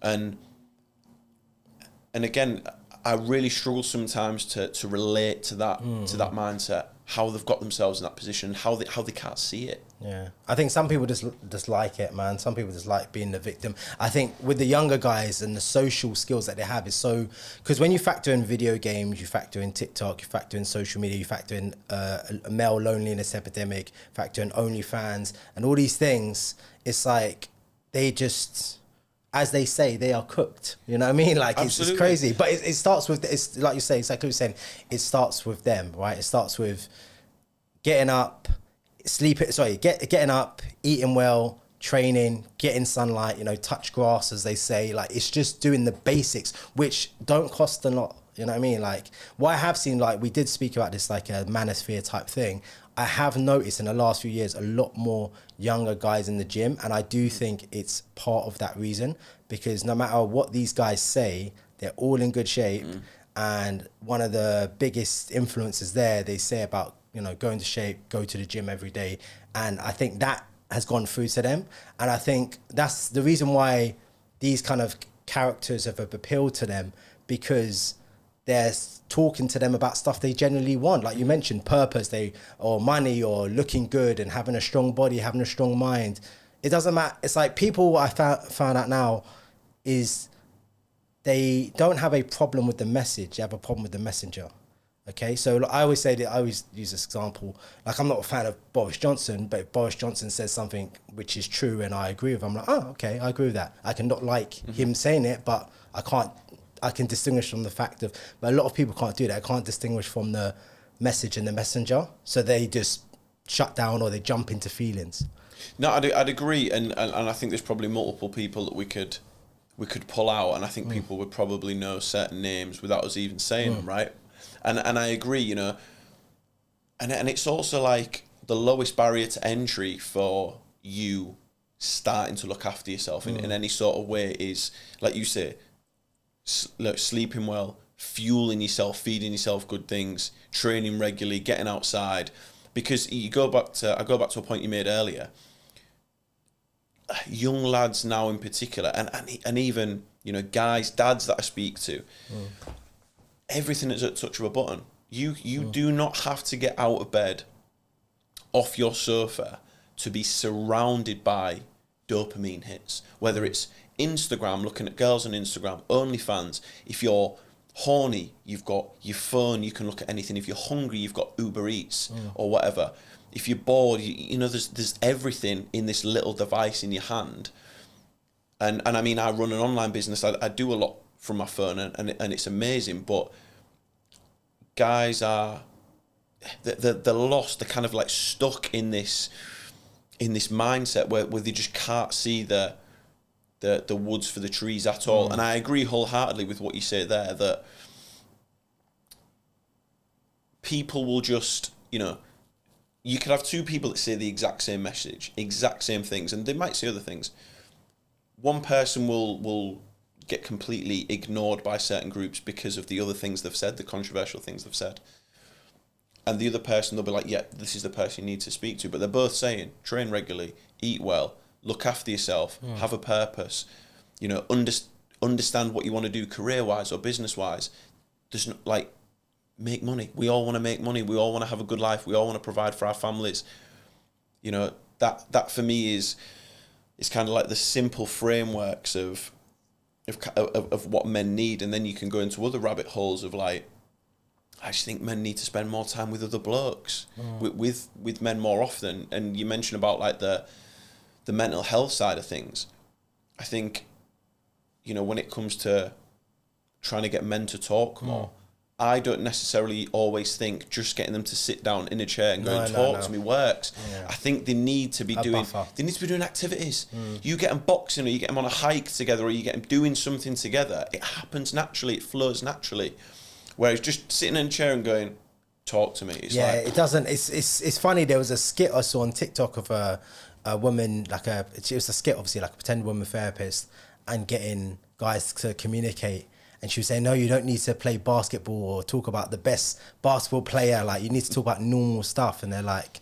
[SPEAKER 2] And again, I really struggle sometimes to relate to that mindset, how they've got themselves in that position, how they can't see it.
[SPEAKER 1] Yeah, I think some people just like it, man. Some people just like being the victim. I think with the younger guys and the social skills that they have is so, because when you factor in video games, you factor in TikTok, you factor in social media, you factor in a male loneliness epidemic, factor in OnlyFans and all these things, it's like they just, as they say, they are cooked. You know what I mean? Like it's crazy. But it starts with, it's like you say, it's like you were saying, it starts with them, right? It starts with getting up, getting up, eating well, training, getting sunlight, you know, touch grass, as they say. Like it's just doing the basics, which don't cost a lot. You know what I mean? Like what I have seen, like we did speak about this, like a manosphere type thing. I have noticed in the last few years a lot more younger guys in the gym, and I do think it's part of that reason, because no matter what these guys say, they're all in good shape. And one of the biggest influences there, they say about, you know, go into shape, go to the gym every day. And I think that has gone through to them. And I think that's the reason why these kind of characters have appealed to them, because they're talking to them about stuff they genuinely want. Like you mentioned, purpose, or money, or looking good and having a strong body, having a strong mind. It doesn't matter. It's like people, I found out now, is they don't have a problem with the message. They have a problem with the messenger. Okay, so like, I always say that, I always use this example. Like I'm not a fan of Boris Johnson, but if Boris Johnson says something which is true and I agree with, I'm like, oh, okay, I agree with that. I can not like him saying it, but I can distinguish from the fact of, but a lot of people can't do that. I can't distinguish from the message and the messenger. So they just shut down or they jump into feelings.
[SPEAKER 2] No, I'd agree. And I think there's probably multiple people that we could pull out. And I think people would probably know certain names without us even saying them, right? And I agree, you know, and it's also like the lowest barrier to entry for you starting to look after yourself in any sort of way is, like you say, sleeping well, fueling yourself, feeding yourself good things, training regularly, getting outside. Because I go back to a point you made earlier. Young lads now in particular, and even, you know, guys, dads that I speak to, everything is at the touch of a button. You do not have to get out of bed, off your sofa, to be surrounded by dopamine hits. Whether it's Instagram, looking at girls on Instagram, OnlyFans. If you're horny, you've got your phone, you can look at anything. If you're hungry, you've got Uber Eats or whatever. If you're bored, you know, there's everything in this little device in your hand. And I mean, I run an online business. I do a lot from my phone, and it's amazing. But guys are they're lost. They're kind of like stuck in this mindset where they just can't see the woods for the trees at all. And I agree wholeheartedly with what you say there, that people will just, you know, you could have two people that say the exact same message, exact same things, and they might say other things. One person will get completely ignored by certain groups because of the other things they've said, the controversial things they've said. And the other person, they'll be like, yeah, this is the person you need to speak to. But they're both saying, train regularly, eat well, look after yourself, have a purpose, you know, understand what you want to do career-wise or business-wise. There's no, like, make money. We all want to make money. We all want to have a good life. We all want to provide for our families. You know, that for me is kind of like the simple frameworks of what men need. And then you can go into other rabbit holes of like, I just think men need to spend more time with other blokes, with men more often. And you mentioned about like the mental health side of things. I think, you know, when it comes to trying to get men to talk more, I don't necessarily always think just getting them to sit down in a chair and go and talk to me works. Yeah. I think they need to be doing activities. You get them boxing, or you get them on a hike together, or you get them doing something together. It happens naturally. It flows naturally. Whereas just sitting in a chair and going, talk to me. It's
[SPEAKER 1] it doesn't. It's funny. There was a skit I saw on TikTok of a woman, it was a skit, obviously, like a pretend woman therapist, and getting guys to communicate. And she was saying, no, you don't need to play basketball or talk about the best basketball player. Like, you need to talk about normal stuff. And they're like,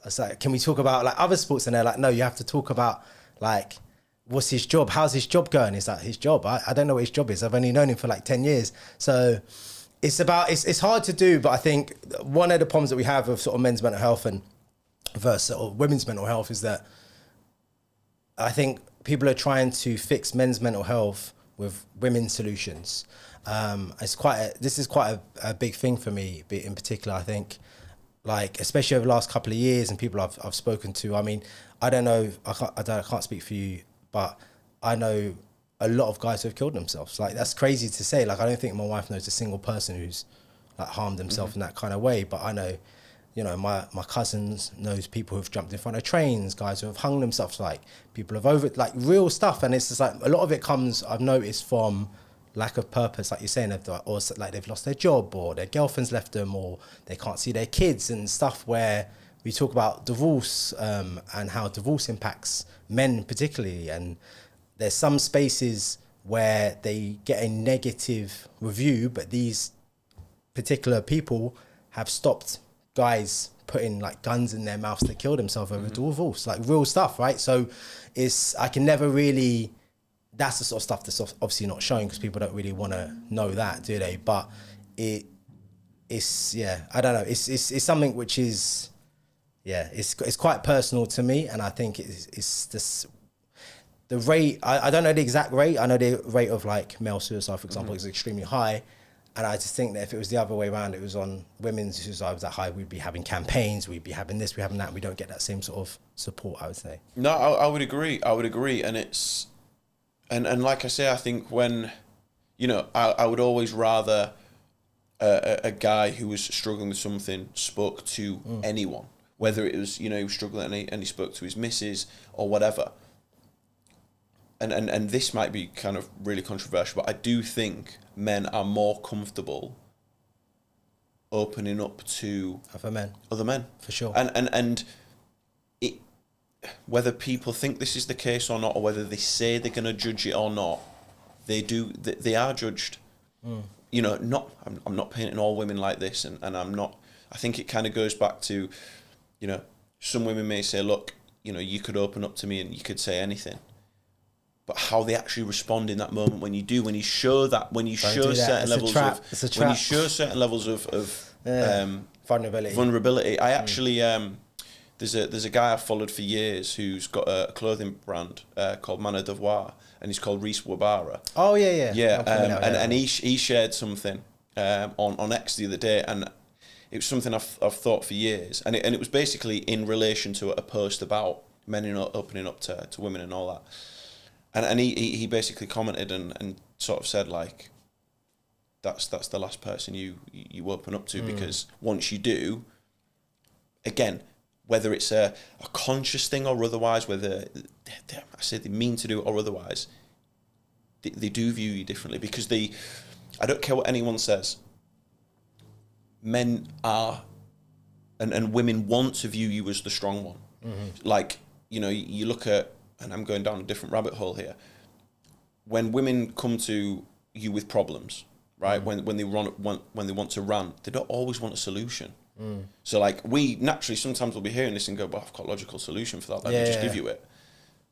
[SPEAKER 1] it's like, can we talk about like other sports? And they're like, no, you have to talk about like, what's his job? How's his job going? It's like, his job? I don't know what his job is. I've only known him for like 10 years. So it's hard to do. But I think one of the problems that we have with sort of men's mental health and versus or women's mental health is that I think people are trying to fix men's mental health with women's solutions. This is quite a big thing for me in particular. I think, like, especially over the last couple of years, and people I've spoken to. I mean, I don't know. I can't speak for you, but I know a lot of guys who have killed themselves. Like, that's crazy to say. Like, I don't think my wife knows a single person who's like harmed themselves in that kind of way. But I know, you know, my cousins knows people who've jumped in front of trains, guys who have hung themselves, like people have like real stuff. And it's just like a lot of it comes, I've noticed, from lack of purpose, like you're saying, or like they've lost their job, or their girlfriend's left them, or they can't see their kids and stuff, where we talk about divorce and how divorce impacts men particularly. And there's some spaces where they get a negative review, but these particular people have stopped guys putting like guns in their mouths to kill themselves over divorce, like real stuff, right? So I can never really, that's the sort of stuff that's obviously not shown because people don't really want to know that, do they? But it's I don't know, it's something which is, it's quite personal to me. And I think it's this, the rate, I don't know the exact rate. I know the rate of like male suicide, for example, is extremely high. And I just think that if it was the other way around, it was on women's suicide was that high, we'd be having campaigns, we'd be having this, we'd be having that. We don't get that same sort of support, I would say.
[SPEAKER 2] No, I would agree. And it's, and like I say, I think when, you know, I would always rather a guy who was struggling with something spoke to anyone, whether it was, you know, he was struggling and he spoke to his missus or whatever. And this might be kind of really controversial, but I do think men are more comfortable opening up to other men,
[SPEAKER 1] for sure.
[SPEAKER 2] And it, whether people think this is the case or not, or whether they say they're going to judge it or not, they are judged. You know, I'm not painting all women like this, and I'm not. I think it kind of goes back to, you know, some women may say, look, you know, you could open up to me and you could say anything. But how they actually respond in that moment when you show certain levels of vulnerability. I actually there's a guy I've followed for years who's got a clothing brand called Manosphere, and he's called Reese Wabara.
[SPEAKER 1] Oh yeah.
[SPEAKER 2] And he shared something on X the other day, and it was something I've thought for years, and it was basically in relation to a post about men opening up to women and all that. And he basically commented and sort of said, like, that's the last person you open up to, because once you do, again, whether it's a conscious thing or otherwise, whether they mean to do it or otherwise, they do view you differently, because I don't care what anyone says, men are and women want to view you as the strong one. Like, you know, you look at, and I'm going down a different rabbit hole here. When women come to you with problems, right? When they want to rant, they don't always want a solution. So like, we naturally sometimes will be hearing this and go, "Well, I've got a logical solution for that. Let me just give you it."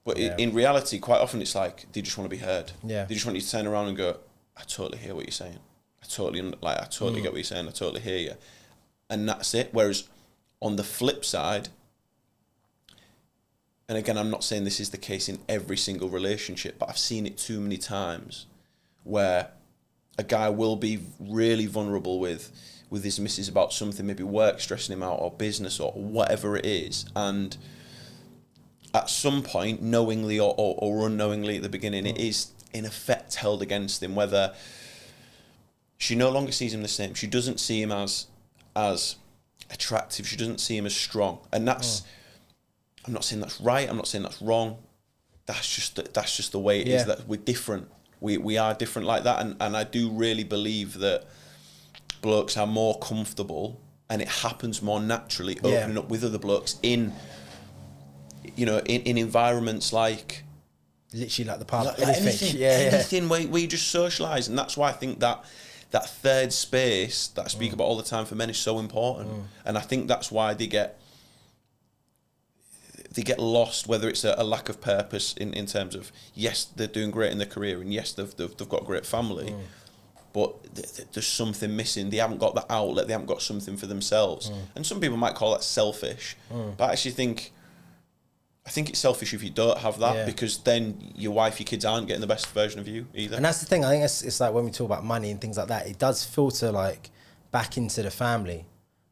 [SPEAKER 2] But in reality, quite often it's like they just want to be heard. They just want you to turn around and go, "I totally hear what you're saying. I totally get what you're saying. I totally hear you," and that's it. Whereas on the flip side, and again, I'm not saying this is the case in every single relationship, but I've seen it too many times where a guy will be really vulnerable with his missus about something, maybe work stressing him out, or business, or whatever it is. And at some point, knowingly or unknowingly at the beginning, it is in effect held against him, whether she no longer sees him the same. She doesn't see him as attractive. She doesn't see him as strong. And that's, I'm not saying that's right. I'm not saying that's wrong. That's just the way it is, that we're different. We are different like that. And I do really believe that blokes are more comfortable, and it happens more naturally opening up with other blokes in environments like,
[SPEAKER 1] literally like the park,
[SPEAKER 2] like anything where you just socialise. And that's why I think that third space that I speak about all the time for men is so important. And I think that's why they get lost, whether it's a lack of purpose in terms of, yes, they're doing great in their career, and yes, they've got a great family, but there's something missing. They haven't got that outlet. They haven't got something for themselves. And some people might call that selfish, but I actually think it's selfish if you don't have that, because then your wife, your kids aren't getting the best version of you either.
[SPEAKER 1] And that's the thing. I think it's like when we talk about money and things like that, it does filter like back into the family.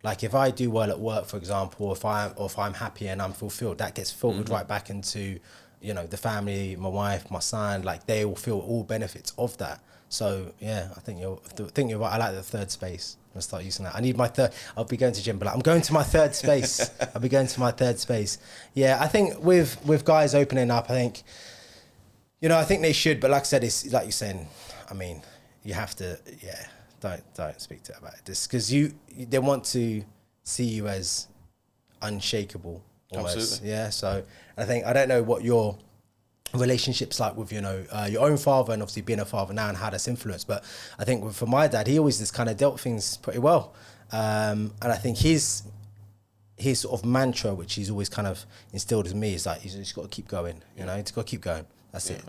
[SPEAKER 1] Like if I do well at work, for example, or if I'm happy and I'm fulfilled, that gets filtered right back into, the family, my wife, my son. Like they all feel all benefits of that. So yeah, I think you're right. I like the third space. I'm gonna start using that. I need my third. I'll be going to gym, but I'm going to my third space. I'll be going to my third space. Yeah, I think with guys opening up, I think they should. But like I said, it's like you're saying. I mean, you have to. Yeah, don't speak to about this, because they want to see you as unshakable. Almost.
[SPEAKER 2] Absolutely.
[SPEAKER 1] Yeah. So I don't know what your relationships like with your own father, and obviously being a father now, and how that's influenced, but I think for my dad, he always just kind of dealt things pretty well, and I think his sort of mantra, which he's always kind of instilled in me, is like, you just got to keep going, you just got to keep going, that's it.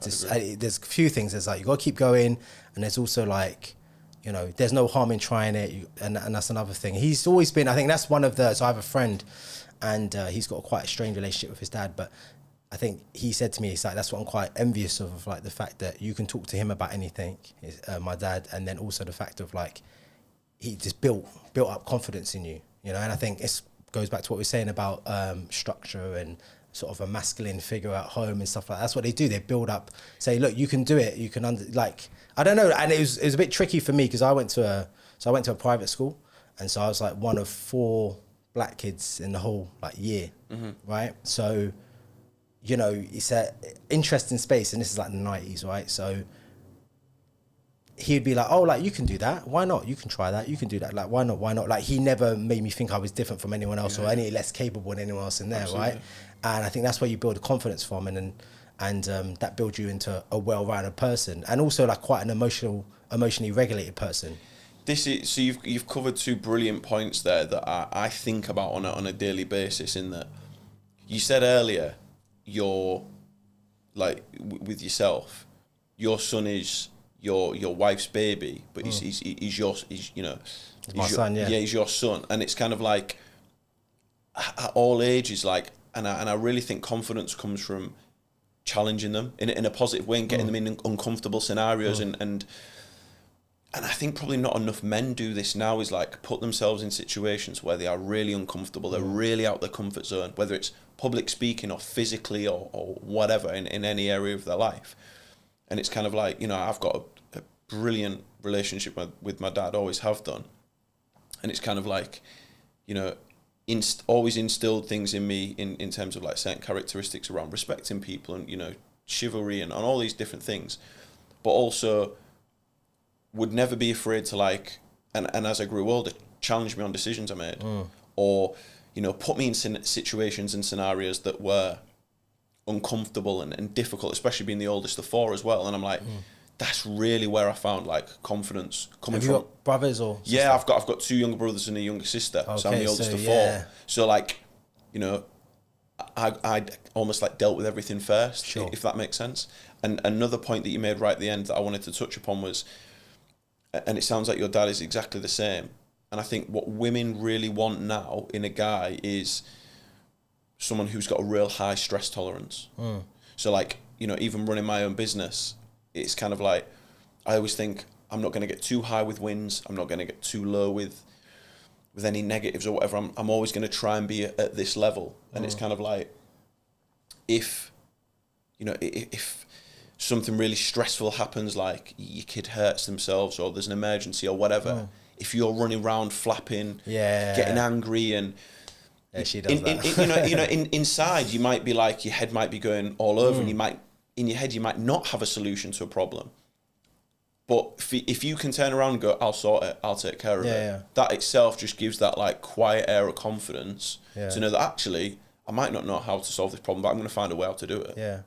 [SPEAKER 1] There's a few things, there's like, you got to keep going, and there's also like, there's no harm in trying it, and that's another thing. He's always been, I think that's one of so I have a friend, and he's got quite a strange relationship with his dad, but I think he said to me, it's like, that's what I'm quite envious of, like the fact that you can talk to him about anything, my dad, and then also the fact of like, he just built up confidence in you, and I think it goes back to what we were saying about structure and sort of a masculine figure at home and stuff like that. That's what they do. They build up, say, look, you can do it. You can I don't know. And it was a bit tricky for me, because I went to a private school, and so I was like one of 4 black kids in the whole like year, right? So, it's an interesting space, and this is like the 90s, right? So he'd be like, oh, like, you can do that. Why not? You can try that. You can do that. Like, why not? Why not? Like, he never made me think I was different from anyone else or any less capable than anyone else in there, right? And I think that's where you build a confidence from, and that builds you into a well-rounded person, and also like quite an emotionally regulated person.
[SPEAKER 2] So you've covered 2 brilliant points there that I think about on a daily basis. In that, you said earlier, you're like with yourself, your son is your wife's baby, but he's your
[SPEAKER 1] son,
[SPEAKER 2] he's your son, and it's kind of like at all ages, like, and I really think confidence comes from challenging them in a positive way and getting them in uncomfortable scenarios, and I think probably not enough men do this now, is like put themselves in situations where they are really uncomfortable, they're really out their comfort zone, whether it's public speaking or physically or whatever in any area of their life. And it's kind of like, I've got a brilliant relationship with my dad, always have done. And it's kind of like, always instilled things in me in terms of like certain characteristics around respecting people and, chivalry and all these different things. But also would never be afraid to like, and as I grew older, challenge me on decisions I made. Or, put me in situations and scenarios that were uncomfortable and difficult, especially being the oldest of 4 as well. And I'm like, that's really where I found like confidence coming from.
[SPEAKER 1] Have you got brothers or sister?
[SPEAKER 2] Yeah, I've got 2 younger brothers and a younger sister. Okay, so I'm the oldest of 4. So like, I almost like dealt with everything first, if that makes sense. And another point that you made right at the end that I wanted to touch upon was, and it sounds like your dad is exactly the same. And I think what women really want now in a guy is someone who's got a real high stress tolerance. So like, even running my own business, it's kind of like, I always think I'm not going to get too high with wins. I'm not going to get too low with any negatives or whatever. I'm always going to try and be at this level. And it's kind of like, if something really stressful happens, like your kid hurts themselves or there's an emergency or whatever, if you're running around flapping, getting angry, and
[SPEAKER 1] she does that.
[SPEAKER 2] Inside you might be like, your head might be going all over, and in your head you might not have a solution to a problem. But if you can turn around and go, I'll sort it, I'll take care of it, that itself just gives that like quiet air of confidence to know that actually I might not know how to solve this problem, but I'm going to find a way how to do it.
[SPEAKER 1] Yeah.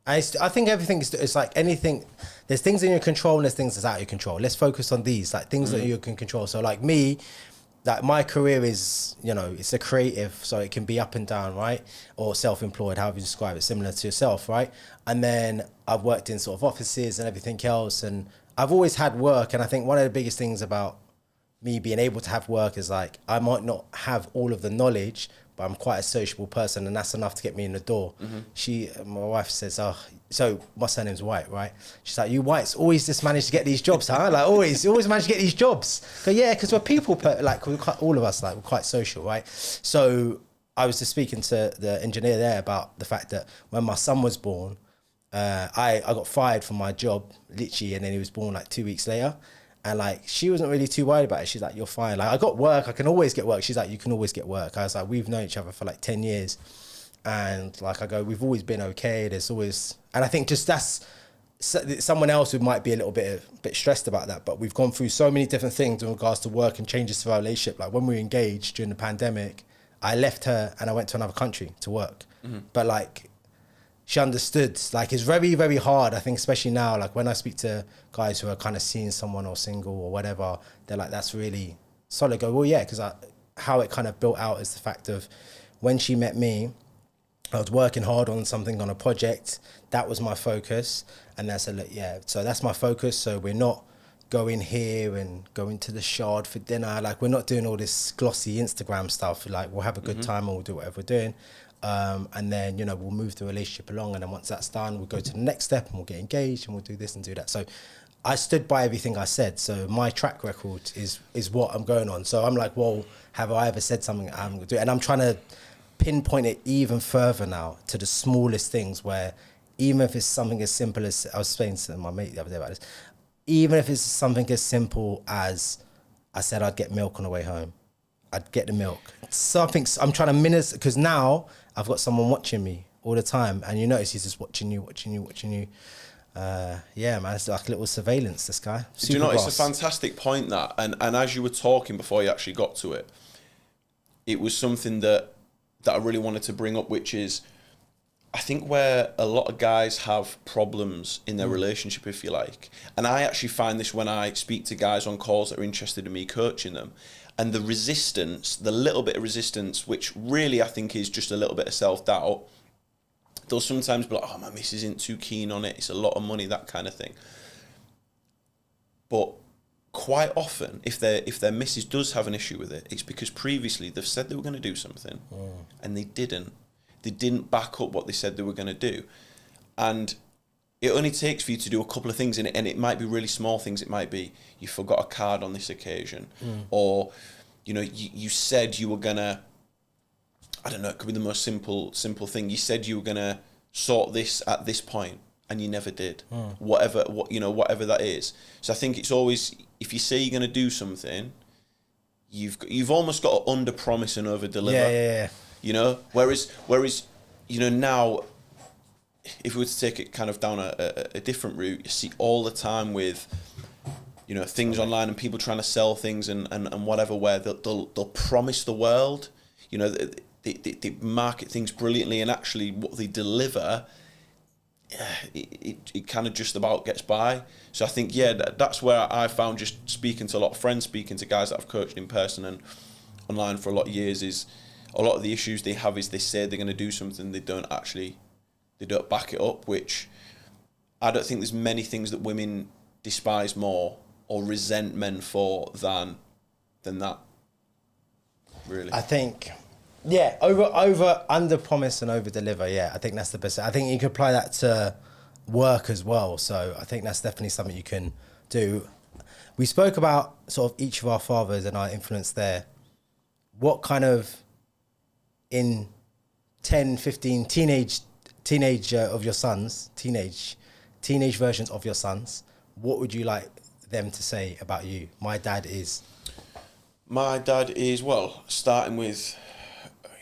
[SPEAKER 1] I think everything it's like anything. There's things in your control and there's things that's out of your control. Let's focus on these, like things that you can control. So like me, like my career is, you know, it's a creative, so it can be up and down, right? Or self-employed, however you describe it, similar to yourself, right? And then I've worked in sort of offices and everything else, and I've always had work. And I think one of the biggest things about me being able to have work is like, I might not have all of the knowledge, but I'm quite a sociable person, and that's enough to get me in the door. My wife says, oh, so my surname's White, right? She's like, you Whites always just manage to get these jobs, huh? Like you always manage to get these jobs. But yeah, because we're people, all of us, like we're quite social, right? So I was just speaking to the engineer there about the fact that when my son was born, I got fired from my job, literally, and then he was born like 2 weeks later. And like, she wasn't really too worried about it. She's like, you're fine. Like, I got work. I can always get work. She's like, you can always get work. I was like, we've known each other for like 10 years. And like, I go, we've always been okay. There's always, and I think just that's someone else who might be a little bit stressed about that. But we've gone through so many different things in regards to work and changes to our relationship. Like when we were engaged during the pandemic, I left her and I went to another country to work. But like, she understood. Like, it's very, very hard, I think, especially now, like when I speak to guys who are kind of seeing someone or single or whatever, they're like, that's really solid. I go, well, yeah, because how it kind of built out is the fact of when she met me, I was working hard on something, on a project. That was my focus. And I said, look, yeah, so that's my focus. So we're not going here and going to the Shard for dinner. Like, we're not doing all this glossy Instagram stuff. Like, we'll have a good time and we'll do whatever we're doing. And then, you know, we'll move the relationship along, and then once that's done, we'll go to the next step and we'll get engaged and we'll do this and do that. So I stood by everything I said. So my track record is what I'm going on. So I'm like, well, have I ever said something I'm going to do? And I'm trying to pinpoint it even further now to the smallest things, where even if it's something as simple as, I was saying to my mate the other day about this, even if it's something as simple as I said I'd get milk on the way home. I'd get the milk. Something, I'm trying to minister, because now I've got someone watching me all the time, and you notice he's just watching you. Yeah, man, it's like a little surveillance, this guy.
[SPEAKER 2] Do you know, it's a fantastic point, that, and as you were talking before you actually got to it, it was something that I really wanted to bring up, which is, I think where a lot of guys have problems in their relationship, if you like, and I actually find this when I speak to guys on calls that are interested in me coaching them, and the resistance, the little bit of resistance, which really I think is just a little bit of self-doubt, they'll sometimes be like, oh, my missus isn't too keen on it, it's a lot of money, that kind of thing. But quite often, if their missus does have an issue with it, it's because previously they've said they were going to do something and they didn't. They didn't back up what they said they were going to do. And it only takes for you to do a couple of things in it, and it might be really small things. It might be, you forgot a card on this occasion, or, you know, you said you were going to, I don't know, it could be the most simple thing. You said you were going to sort this at this point, and you never did. Whatever that is. So I think it's always, if you say you're going to do something, you've almost got to under promise and over deliver.
[SPEAKER 1] Yeah.
[SPEAKER 2] You know, whereas you know, now, if we were to take it kind of down a different route, you see all the time with, you know, things online and people trying to sell things and whatever, where they'll promise the world, you know, they market things brilliantly, and actually what they deliver, it kind of just about gets by. So I think, yeah, that's where I found, just speaking to a lot of friends, speaking to guys that I've coached in person and online for a lot of years, is a lot of the issues they have is they say they're going to do something, they don't back it up, which I don't think there's many things that women despise more or resent men for than that, really.
[SPEAKER 1] I think, yeah, under promise and over deliver. Yeah, I think that's the best. I think you can apply that to work as well. So I think that's definitely something you can do. We spoke about sort of each of our fathers and our influence there. What kind of, in 10, 15, teenage of your sons, teenage versions of your sons, what would you like them to say about you? My dad is,
[SPEAKER 2] well, starting with,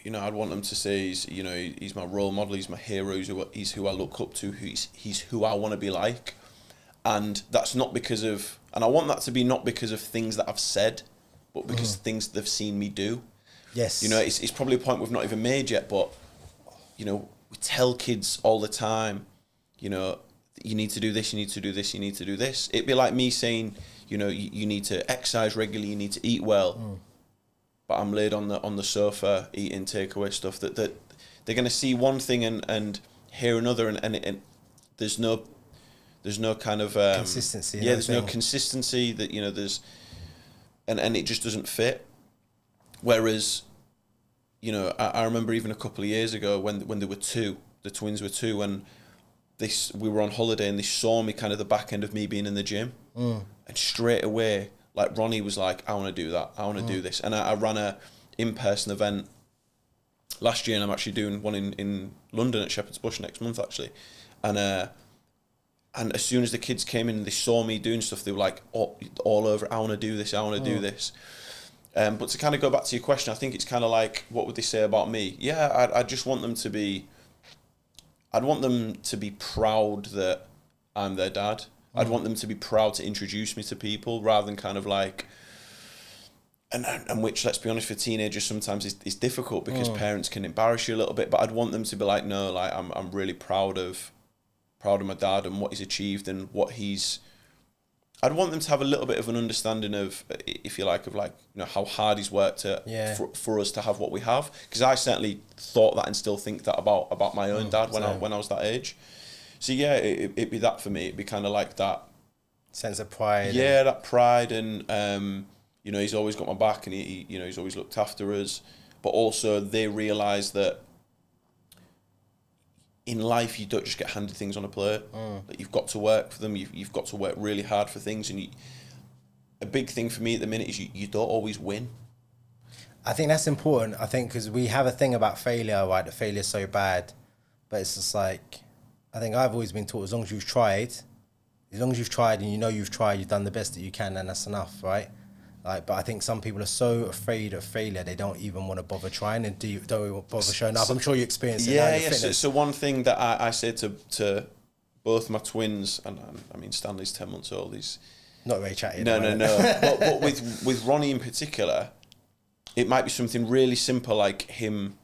[SPEAKER 2] I'd want them to say he's my role model, he's my hero, he's who I look up to, he's who I want to be like. And that's not because of, and I want that to be not because of things that I've said, but because things they've seen me do.
[SPEAKER 1] Yes.
[SPEAKER 2] It's probably a point we've not even made yet, but, we tell kids all the time, you need to do this, you need to do this, you need to do this. It'd be like me saying, you need to exercise regularly, you need to eat well. But I'm laid on the sofa eating takeaway stuff that they're going to see one thing and hear another, and there's no kind of
[SPEAKER 1] consistency.
[SPEAKER 2] Yeah, there's no consistency that there's, and it just doesn't fit. Whereas, I remember even a couple of years ago when they were two, the twins were two, and we were on holiday and they saw me kind of the back end of me being in the gym, and straight away, like Ronnie was like, I want to do that, I want to do this, and I ran a in-person event last year, and I'm actually doing one in London at Shepherd's Bush next month actually, and as soon as the kids came in and they saw me doing stuff, they were like all over, I want to do this, I want to do this. But to kind of go back to your question, I think it's kind of like, what would they say about me? Yeah, I just want them to be, I'd want them to be proud that I'm their dad. I'd want them to be proud to introduce me to people, rather than kind of like, and which, let's be honest, for teenagers sometimes is difficult because parents can embarrass you a little bit. But I'd want them to be like, no, like I'm really proud of my dad and what he's achieved and what he's. I'd want them to have a little bit of an understanding of, if you like, of like, how hard he's worked for us to have what we have. Because I certainly thought that and still think that about my own dad when I was that age. So yeah, it'd be that for me. It'd be kind of like that
[SPEAKER 1] sense of pride.
[SPEAKER 2] Yeah, that pride, and he's always got my back, and he's always looked after us. But also they realise that in life you don't just get handed things on a plate. Like, you've got to work for them. You've got to work really hard for things. And a big thing for me at the minute is you don't always win.
[SPEAKER 1] I think that's important. I think because we have a thing about failure, right? That failure is so bad, but it's just like, I think I've always been taught, as long as you've tried and you've tried, you've done the best that you can, and that's enough, right? Like, but I think some people are so afraid of failure, they don't even want to bother trying and don't even bother showing up. I'm sure you experience it.
[SPEAKER 2] Yeah. So one thing that I say to both my twins, and I mean Stanley's 10 months old, he's
[SPEAKER 1] not very chatty.
[SPEAKER 2] No. but with Ronnie in particular, it might be something really simple like him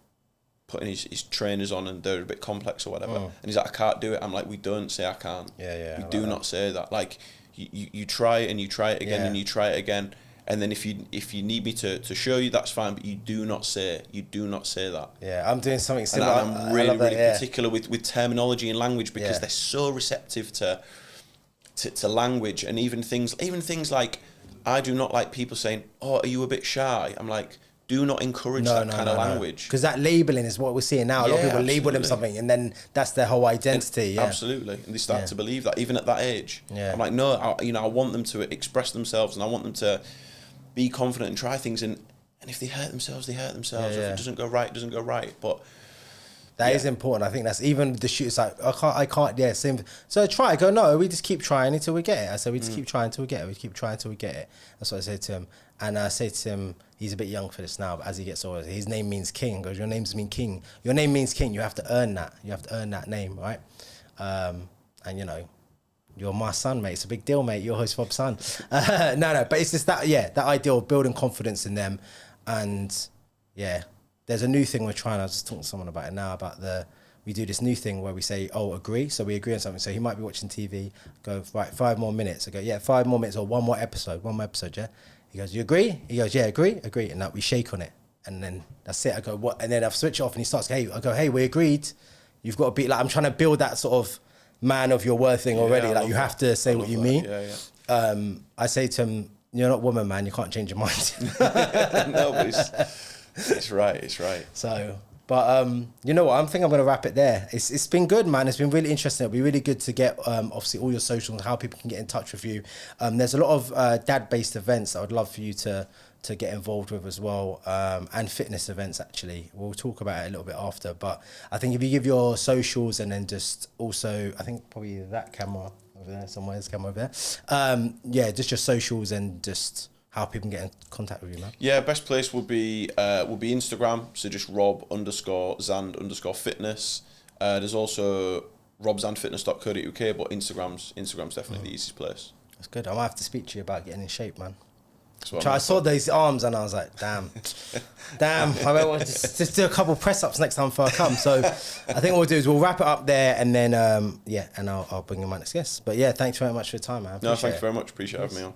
[SPEAKER 2] putting his trainers on and they're a bit complex or whatever, and he's like, I can't do it. I'm like, we don't say I can't.
[SPEAKER 1] We
[SPEAKER 2] do not say that. Like, you try it and you try it again and you try it again, and then if you need me to show you, that's fine, but you do not say that.
[SPEAKER 1] Yeah, I'm doing something similar.
[SPEAKER 2] And I'm really particular with terminology and language, because they're so receptive to language, and even things like, I do not like people saying, oh, are you a bit shy? I'm like, do not encourage that kind of language.
[SPEAKER 1] Because that labelling is what we're seeing now. A lot of people label them something, and then that's their whole identity.
[SPEAKER 2] Absolutely. And they start to believe that, even at that age. Yeah. I'm like, no, I want them to express themselves, and I want them to be confident and try things. And if they hurt themselves, they hurt themselves. If it doesn't go right, it doesn't go right. But
[SPEAKER 1] that is important. I think that's even the shoot. It's like, I can't, same. So try, go, no, we just keep trying until we get it. I said, we just keep trying until we get it. We keep trying until we get it. That's what I said to him. And I say to him, he's a bit young for this now, but as he gets older, his name means king. Because your names mean king. Your name means king. You have to earn that. You have to earn that name, right? And you're my son, mate. It's a big deal, mate. You're host Rob's son. No, but it's just that idea of building confidence in them. And there's a new thing we're trying. I was just talking to someone about it now, we do this new thing where we say, agree. So we agree on something. So he might be watching TV, go, right, 5 more minutes. I go, 5 more minutes or one more episode, yeah? He goes, you agree? He goes, yeah, agree. And that we shake on it. And then that's it. I go, what? And then I've switched it off and he starts, hey, we agreed. You've got to be, like, I'm trying to build that sort of man of your word thing already. Like, you have to say what you mean. I say to him, you're not woman, man. You can't change your mind.
[SPEAKER 2] No, but it's right.
[SPEAKER 1] So, but you know what? I think I'm going to wrap it there. It's been good, man. It's been really interesting. It'll be really good to get obviously all your socials, how people can get in touch with you. There's a lot of dad-based events I would love for you to to get involved with as well, and fitness events. Actually, we'll talk about it a little bit after. But I think if you give your socials and then just also, I think probably that camera over there somewhere, there's a camera over there. Yeah, just your socials and just how people can get in contact with you, man.
[SPEAKER 2] Yeah, best place would be Instagram. So just Rob_Zand_Fitness. There's also RobZandFitness.co.uk, but Instagram's definitely the easiest place.
[SPEAKER 1] That's good. I might have to speak to you about getting in shape, man.
[SPEAKER 2] So
[SPEAKER 1] I saw those arms and I was like, damn. I might just do a couple press ups next time before I come. So I think what we'll do is we'll wrap it up there, and then and I'll bring in my next guest. But yeah, thanks very much for your time, man.
[SPEAKER 2] No, thank you very much. Appreciate having me on.